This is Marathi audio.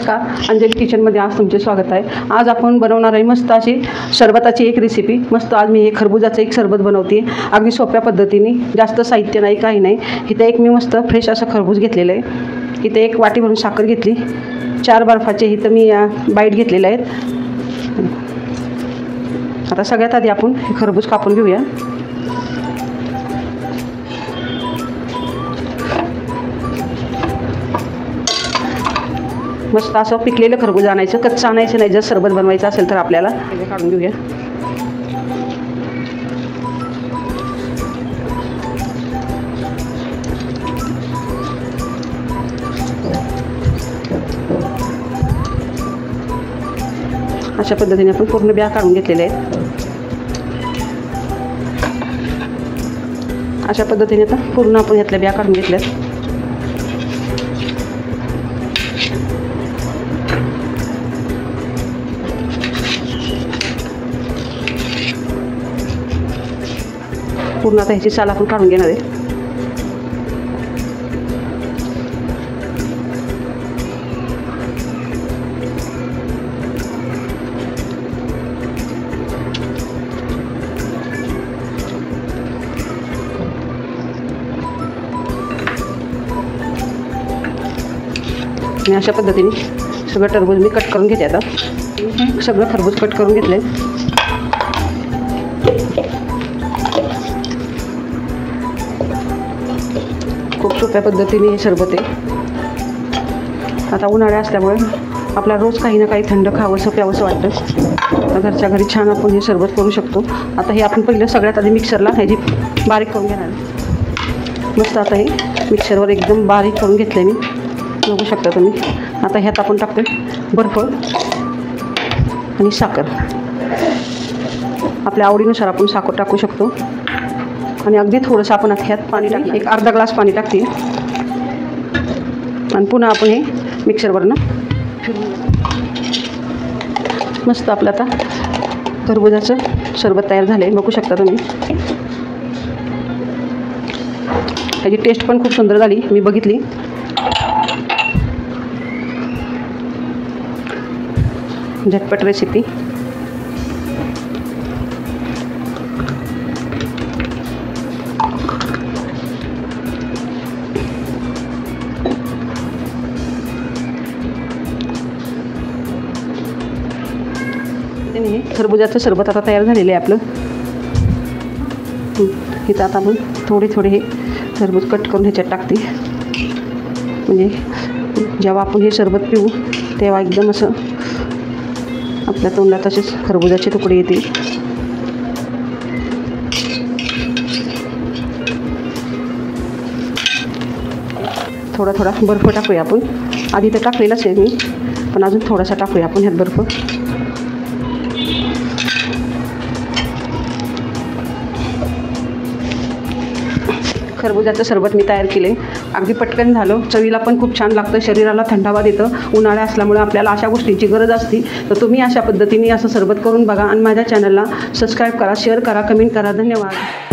नमस्कार, अंजली किचनमध्ये आज तुमचे स्वागत आहे। आज आपण बनवणार आहे मस्त अशी सरबताची एक रेसिपी। मस्त आज मी हे खरबुजाचं एक सरबत बनवते अगदी सोप्या पद्धतीने, जास्त साहित्य नाही काही नाही। इथे एक मी मस्त फ्रेश असं खरबूज घेतलेलं आहे। इथे एक वाटी भरून साखर घेतली, 4 बर्फाचे इथं मी बाईट घेतलेले आहेत। आता सगळ्यात आधी आपण हे खरबूज कापून घेऊया। मस्त असं पिकलेलं खरबूज आणायचं, कच्चं आणायचं नाही। जर सरबत बनवायचं असेल तर आपल्याला हे काढून घेऊया। अशा पद्धतीने आपण पूर्ण बिया काढून घेतलेले आहेत। अशा पद्धतीने आता पूर्ण आपण यातल्या बिया काढून घेतल्यात। पूर्ण आता ह्याची साल आपण काढून घेणार आहे। आणि अशा पद्धतीने सगळं टरबूज मी कट करून घेते। आता सगळं खरबूज कट करून घेतलंय। खूप सोप्या पद्धतीने हे सरबत आहे। आता उन्हाळा असल्यामुळे आपला रोज काही ना काही थंड खावंसं प्यावंसं वाटतं। घरच्या घरी छान आपण हे सरबत करू शकतो। आता हे आपण पहिलं सगळ्यात आधी मिक्सरला ह्याची बारीक करून घेणार आहे। मस्त आता हे मिक्सरवर एकदम बारीक करून घेतलं मी, बघू शकता तुम्ही। आता ह्यात आपण टाकतो बर्फ आणि साखर। आपल्या आवडीनुसार आपण साखर टाकू शकतो। आणि अगदी थोडंसं आपण ह्यात पाणी टाकलं, एक अर्धा ग्लास पाणी टाकते। आणि पुन्हा आपण हे मिक्सरवरनं फिरवून मस्त आपलं आता खरबुजाचं सरबत तयार झालं आहे, बघू शकता तुम्ही। ह्याची टेस्ट पण खूप सुंदर झाली, मी बघितली। झटपट रेसिपी। खरबुजाचं सरबत आता तयार झालेलं आहे आपलं। इथं आता आपण थोडे थोडे हे खरबूज कट करून ह्याच्यात टाकते, म्हणजे जेव्हा आपण हे सरबत पिऊ तेव्हा एकदम असं आपल्या तोंडात असेच खरबुजाचे तुकडे येतील। थोडा थोडा बर्फ टाकूया आपण। आधी तर टाकलेलाच आहे मी, पण अजून थोडासा टाकूया आपण ह्यात बर्फ। खरबुजाचं सरबत मी तयार केले, अगदी पटकन झालं। चवीला पण खूप छान लागतं, शरीराला थंडावा देतं। उन्हाळा असल्यामुळे आपल्याला अशा गोष्टींची गरज असते। तर तुम्ही अशा पद्धतीने असं सरबत करून बघा आणि माझ्या चॅनलला सबस्क्राईब करा, शेअर करा, कमेंट करा। धन्यवाद।